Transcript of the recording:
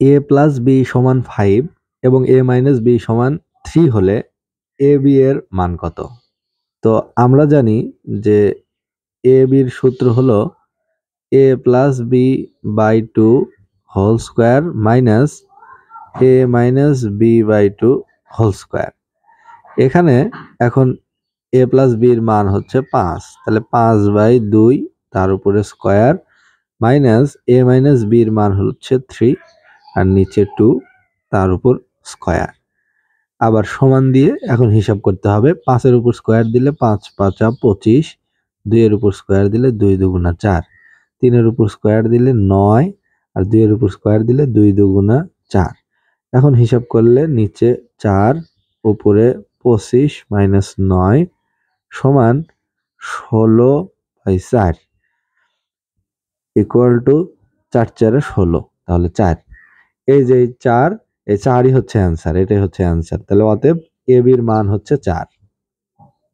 এ plus B সমান 5 এবং এ minus B সমান 3 হলে এ বি এর মান কত? তো আমরা জানি যে এ বির সূত্র হলো A plus B by 2 whole square minus A minus B by 2 whole square. এখানে এখন এ প্লাস বির মান হচ্ছে 5, তাহলে 5/2 তার উপরে স্কোয়ার মাইনাস এ মাইনাস বির মান হচ্ছে 3 আর নিচে 2 তার উপর স্কোয়ার। আবার সমান দিয়ে এখন হিসাব করতে হবে। 5 এর উপর স্কোয়ার দিলে 5 5 25, 2 এর উপর স্কোয়ার দিলে 2 2 4, 3 এর উপর স্কোয়ার দিলে 9 আর 2 এর উপর স্কোয়ার দিলে 2 2 4। এখন হিসাব করলে নিচে 4 উপরে 25 মাইনাস 9 সমান 16/4 ইকুয়াল টু 4 4 16, তাহলে 4। এই যে 4, এই 4ই হচ্ছে অ্যান্সার, এটাই হচ্ছে অ্যান্সার। তাহলে অতএব এ বির মান হচ্ছে 4।